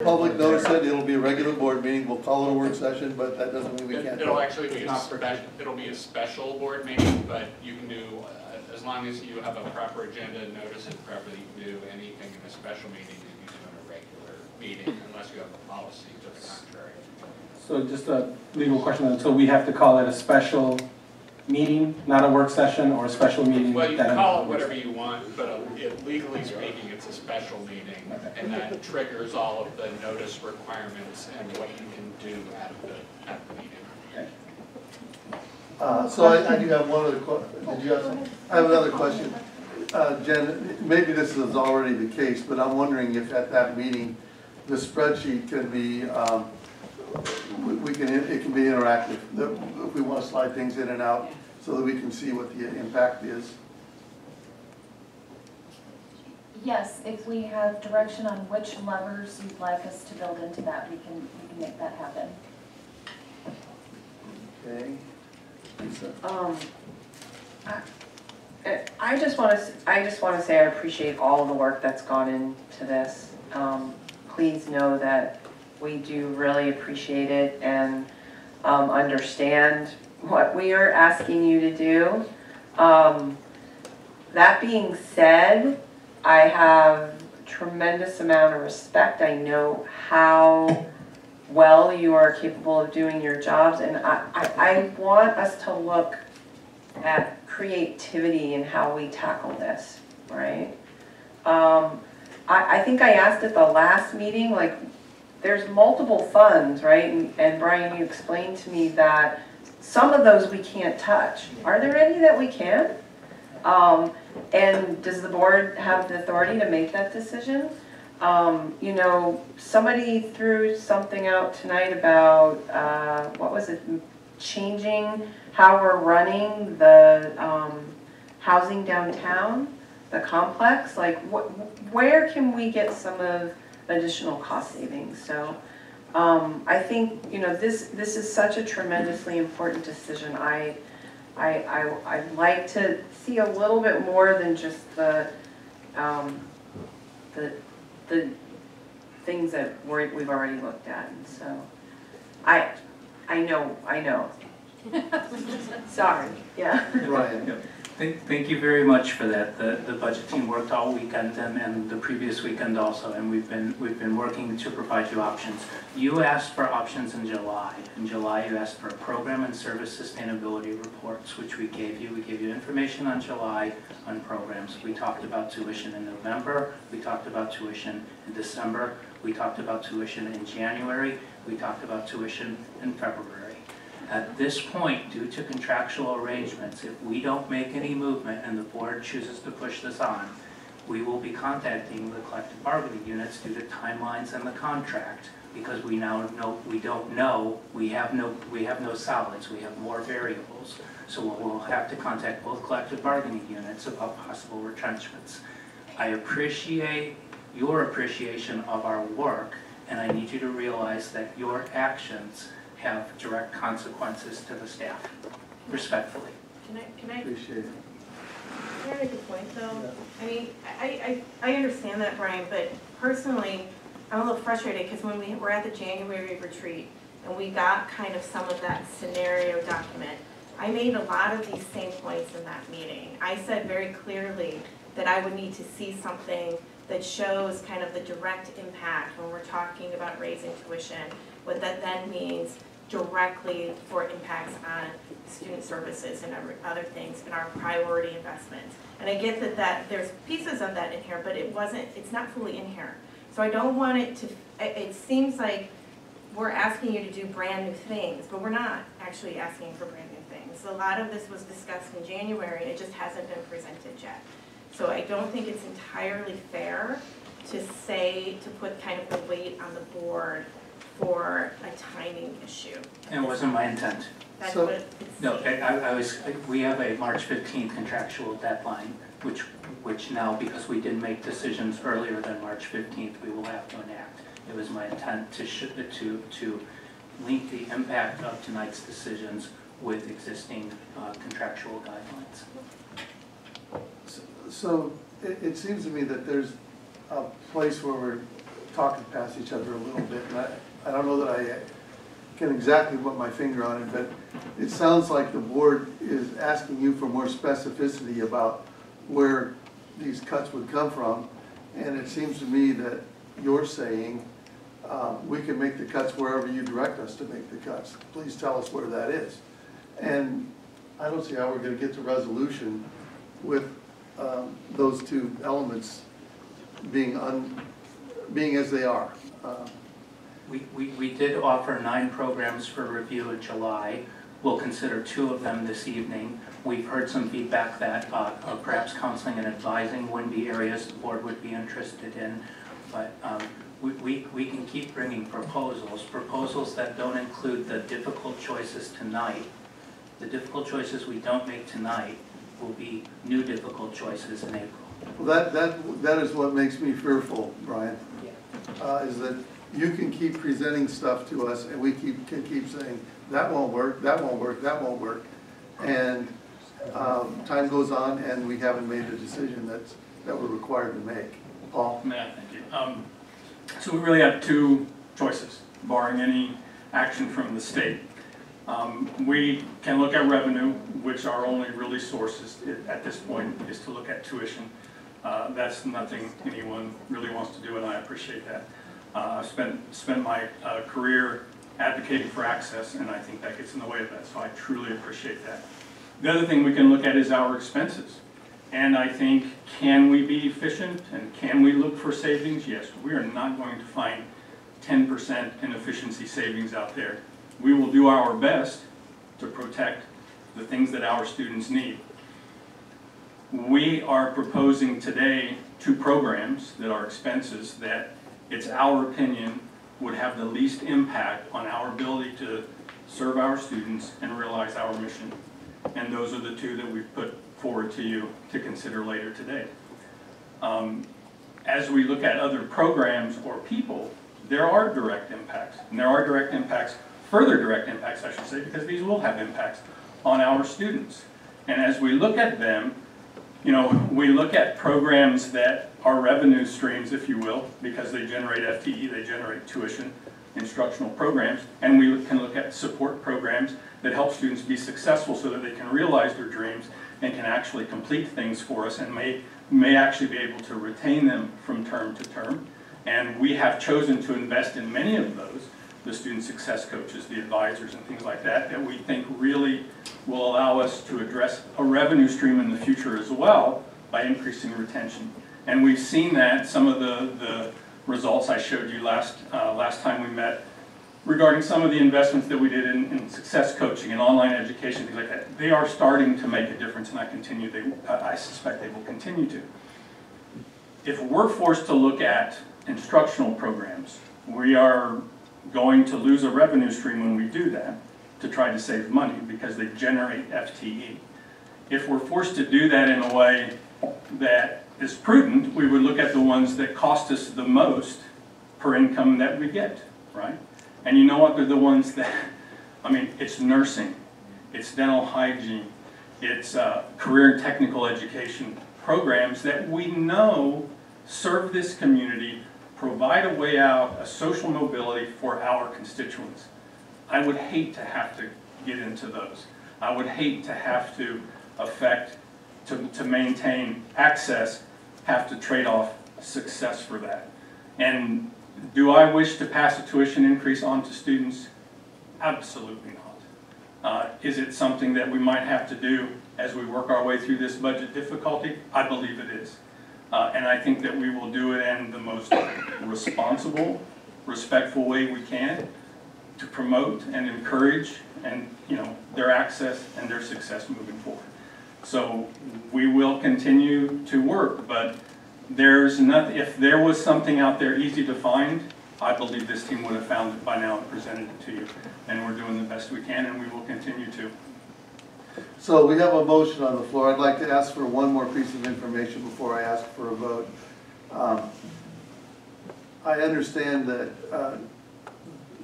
Public notice it, it'll be a regular board meeting, we'll call it a work session, but that doesn't mean we can't. It'll actually be a special board meeting, but you can do, as long as you have a proper agenda and notice it properly, you can do anything in a special meeting that you do in a regular meeting, unless you have a policy to the contrary. So just a legal question, so we have to call it a special meeting, not a work session, or a special meeting? Well, you can call it whatever you want, but legally speaking, it's a special meeting, and that triggers all of the notice requirements and what you can do at the meeting. Okay. So I do have one other question. Did you have something? I have another question. Jen, maybe this is already the case, but I'm wondering if at that meeting, the spreadsheet can be, it can be interactive. If we want to slide things in and out so that we can see what the impact is. Yes, if we have direction on which levers you'd like us to build into that, we can make that happen. Okay. Lisa. I just want to say I appreciate all the work that's gone into this. Please know that we do really appreciate it and understand what we are asking you to do. That being said, I have a tremendous amount of respect. I know how well you are capable of doing your jobs, and I want us to look at creativity in how we tackle this, right? I think I asked at the last meeting, like, there's multiple funds, right? And Brian, you explained to me that some of those we can't touch. Are there any that we can? And does the board have the authority to make that decision? You know, somebody threw something out tonight about, what was it, changing how we're running the housing downtown, the complex. Like, where can we get some of additional cost savings? So I think, you know, this is such a tremendously important decision. I'd like to see a little bit more than just the things that we've already looked at. And so I know. Sorry. Yeah. Brian. Yep. Thank you very much for that. The budget team worked all weekend and the previous weekend also, and we've been working to provide you options. You asked for options in July. In July, you asked for program and service sustainability reports, which we gave you. We gave you information on July on programs. We talked about tuition in November. We talked about tuition in December. We talked about tuition in January. We talked about tuition in February. At this point, due to contractual arrangements, if we don't make any movement and the board chooses to push this on, we will be contacting the collective bargaining units due to timelines and the contract, because we now know we have no solids, we have more variables. So we'll have to contact both collective bargaining units about possible retrenchments. I appreciate your appreciation of our work, and I need you to realize that your actions have direct consequences to the staff, respectfully. Can I Appreciate it. Can I make a point though? Yeah. I mean, I understand that, Brian, but personally, I'm a little frustrated because when we were at the January retreat and we got kind of some of that scenario document, I made a lot of these same points in that meeting. I said very clearly that I would need to see something that shows kind of the direct impact when we're talking about raising tuition, what that then means directly for impacts on student services and other things in our priority investments. And I get that there's pieces of that in here, but it's not fully in here. So I don't want it to, it seems like we're asking you to do brand new things, but we're not actually asking for brand new things. A lot of this was discussed in January, it just hasn't been presented yet. So I don't think it's entirely fair to put kind of the weight on the board for a timing issue. And it wasn't my intent. That's So, what it's No, we have a March 15th contractual deadline, which now, because we didn't make decisions earlier than March 15th, we will have to enact. It was my intent to link the impact of tonight's decisions with existing contractual guidelines. So it seems to me that there's a place where we're talking past each other a little bit, and I don't know that I can exactly put my finger on it, but it sounds like the board is asking you for more specificity about where these cuts would come from, and it seems to me that you're saying we can make the cuts wherever you direct us to make the cuts. Please tell us where that is. And I don't see how we're going to get to resolution with those two elements being as they are. We did offer 9 programs for review in July. We'll consider 2 of them this evening. We've heard some feedback that perhaps counseling and advising wouldn't be areas the board would be interested in, but we can keep bringing proposals that don't include the difficult choices tonight. The difficult choices we don't make tonight will be new difficult choices in April. Well, that is what makes me fearful, Brian, is that you can keep presenting stuff to us and we can keep saying, that won't work, that won't work, that won't work. And time goes on and we haven't made the decision that we're required to make. Paul? Matt, thank you. So we really have 2 choices, barring any action from the state. We can look at revenue, which our only really source at this point is to look at tuition. That's nothing anyone really wants to do, and I appreciate that. I've spent my career advocating for access, and I think that gets in the way of that, so I truly appreciate that. The other thing we can look at is our expenses. And I think, can we be efficient and can we look for savings? Yes, we are not going to find 10% inefficiency savings out there. We will do our best to protect the things that our students need. We are proposing today 2 programs that are expenses that it's our opinion would have the least impact on our ability to serve our students and realize our mission. And those are the 2 that we've put forward to you to consider later today. As we look at other programs or people, there are direct impacts. And there are direct impacts, further direct impacts I should say, because these will have impacts on our students. And as we look at them, you know, we look at programs that are revenue streams, if you will, because they generate FTE, they generate tuition, instructional programs, and we can look at support programs that help students be successful so that they can realize their dreams and can actually complete things for us and may actually be able to retain them from term to term. And we have chosen to invest in many of those, the student success coaches, the advisors, and things like that, that we think really will allow us to address a revenue stream in the future as well by increasing retention. And we've seen that, some of the results I showed you last time we met regarding some of the investments that we did in success coaching and online education, things like that. They are starting to make a difference, and I suspect they will continue to. If we're forced to look at instructional programs, we are going to lose a revenue stream when we do that to try to save money because they generate FTE. If we're forced to do that in a way that is prudent, we would look at the ones that cost us the most per income that we get, right? And you know what? They're the ones that, I mean, it's nursing, it's dental hygiene, it's career and technical education programs that we know serve this community, provide a way out, a social mobility for our constituents. I would hate to have to get into those. I would hate to have to to maintain access, have to trade off success for that. And do I wish to pass a tuition increase on to students? Absolutely not. Is it something that we might have to do as we work our way through this budget difficulty? I believe it is. And I think that we will do it in the most responsible, respectful way we can to promote and encourage and, you know, their access and their success moving forward. So we will continue to work, but there's nothing, if there was something out there easy to find, I believe this team would have found it by now and presented it to you. And we're doing the best we can, and we will continue to. So we have a motion on the floor. I'd like to ask for one more piece of information before I ask for a vote. I understand that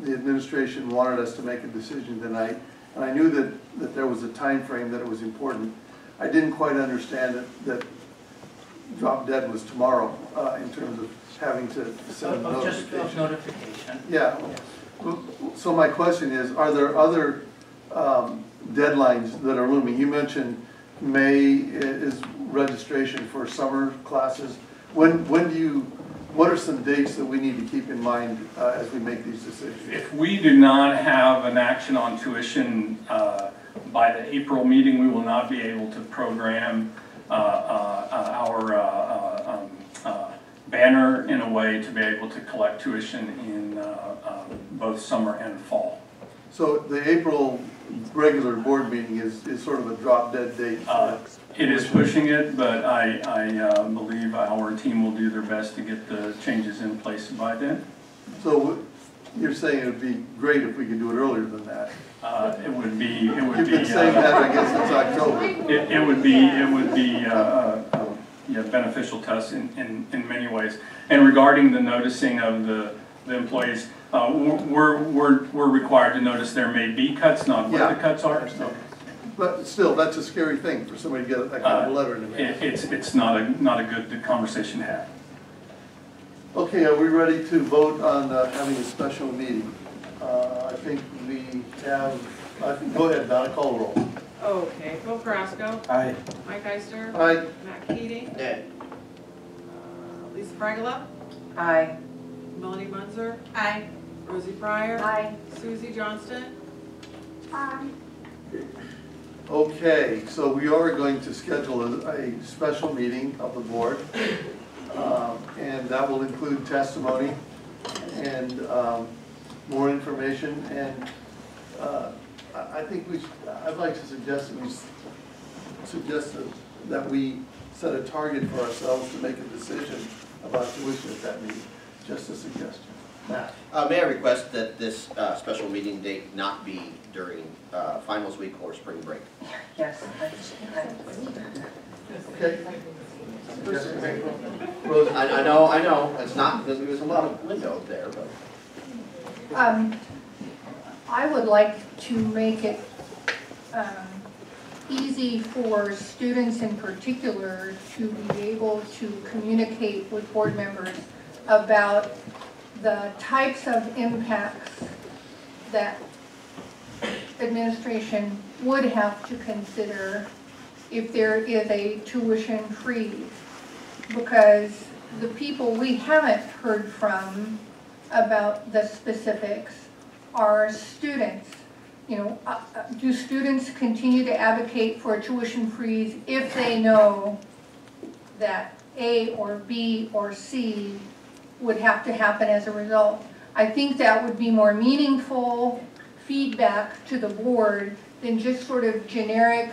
the administration wanted us to make a decision tonight, and I knew that there was a time frame that it was important. I didn't quite understand that drop dead was tomorrow, in terms of having to send a Just of notification. notification. Yeah. So my question is, are there other deadlines that are looming? You mentioned May is registration for summer classes. When do you, what are some dates that we need to keep in mind as we make these decisions? If we do not have an action on tuition by the April meeting, we will not be able to program our banner in a way to be able to collect tuition in both summer and fall. So the April regular board meeting is sort of a drop dead date? It is pushing it, but I believe our team will do their best to get the changes in place by then. So you're saying it would be great if we could do it earlier than that? It would be. You've been saying that, I guess, since October. It would be yeah, beneficial to us in many ways. And regarding the noticing of the employees, we're required to notice there may be cuts, not what the cuts are. So. But still, that's a scary thing for somebody to get that kind of letter in the mail. It's not a good conversation to have. Okay, are we ready to vote on having a special meeting? I think we have, go ahead, Donna, call the roll. Okay, Phil Carrasco. Aye. Mike Eister. Aye. Matt Keating. Lisa Fragola. Aye. Melanie Munzer. Aye. Rosie Pryor. Aye. Susie Johnston. Okay, so we are going to schedule a special meeting of the board, and that will include testimony and more information. And I think I'd like to suggest that we set a target for ourselves to make a decision about tuition at that meeting. Just a suggestion. Matt. May I request that this special meeting date not be during finals week or spring break? Yes. Okay. I know, it's not, there's a lot of window there, but. I would like to make it easy for students in particular to be able to communicate with board members about the types of impacts that administration would have to consider if there is a tuition freeze. Because the people we haven't heard from about the specifics are students. You know, do students continue to advocate for a tuition freeze if they know that A or B or C would have to happen as a result? I think that would be more meaningful feedback to the board than just sort of generic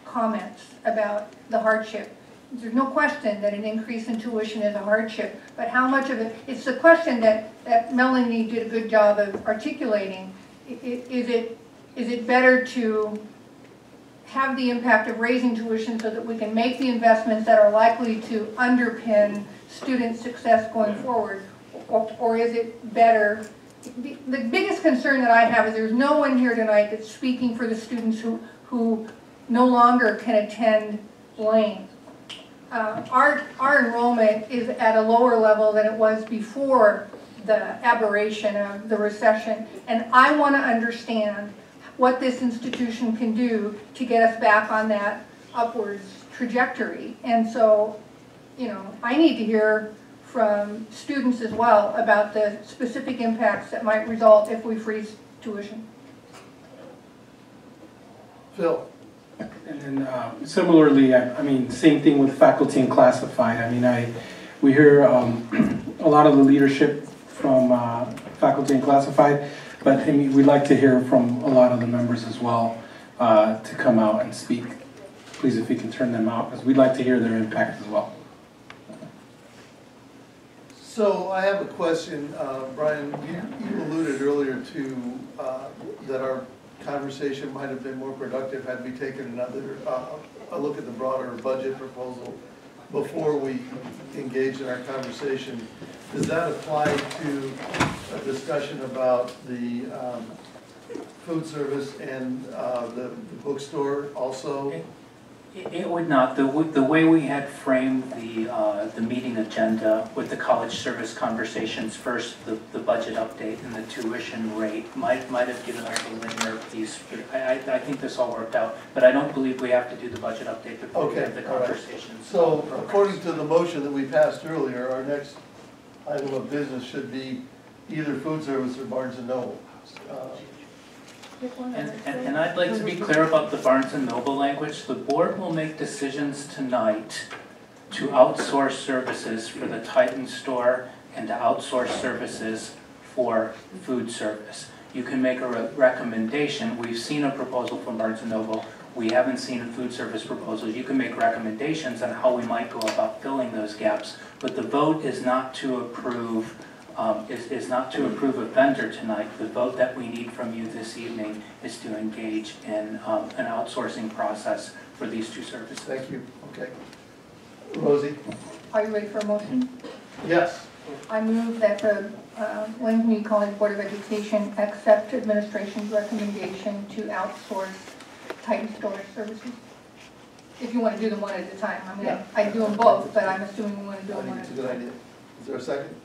comments about the hardship. There's no question that an increase in tuition is a hardship, but how much of it, it's the question that Melanie did a good job of articulating. Is it better to have the impact of raising tuition so that we can make the investments that are likely to underpin student success going forward? Or is it better? The biggest concern that I have is there's no one here tonight that's speaking for the students who no longer can attend Lane. Our enrollment is at a lower level than it was before the aberration of the recession, and I want to understand what this institution can do to get us back on that upwards trajectory. And so, you know, I need to hear from students as well about the specific impacts that might result if we freeze tuition. Phil. And then similarly, I mean, same thing with faculty and classified. I mean, we hear a lot of the leadership from faculty and classified, but I mean, we'd like to hear from a lot of the members as well to come out and speak. Please, if you can turn them out, because we'd like to hear their impact as well. So I have a question, Brian. You alluded earlier to that our conversation might have been more productive had we taken another a look at the broader budget proposal before we engage in our conversation. Does that apply to a discussion about the food service and the bookstore also? It would not. The way we had framed the meeting agenda with the college service conversations first, the budget update and the tuition rate might have given us a linear piece. I think this all worked out, but I don't believe we have to do the budget update before we Okay, have the all right. conversations. So according to the motion that we passed earlier, our next item of business should be either food service or Barnes and Noble. And I'd like to be clear about the Barnes and Noble language. The board will make decisions tonight to outsource services for the Titan store and to outsource services for food service. You can make a recommendation. We've seen a proposal from Barnes and Noble. We haven't seen a food service proposal. You can make recommendations on how we might go about filling those gaps, but the vote is not to approve is not to approve a vendor tonight. The vote that we need from you this evening is to engage in an outsourcing process for these two services. Thank you, okay. Rosie? Are you ready for a motion? Yes. I move that the Wayne Community College Board of Education accept administration's recommendation to outsource Titan storage services. If you want to do them one at a time. I mean, Yeah. I do them both, but I'm assuming you want to do I them think one it's at a a good time. idea. Is there a second?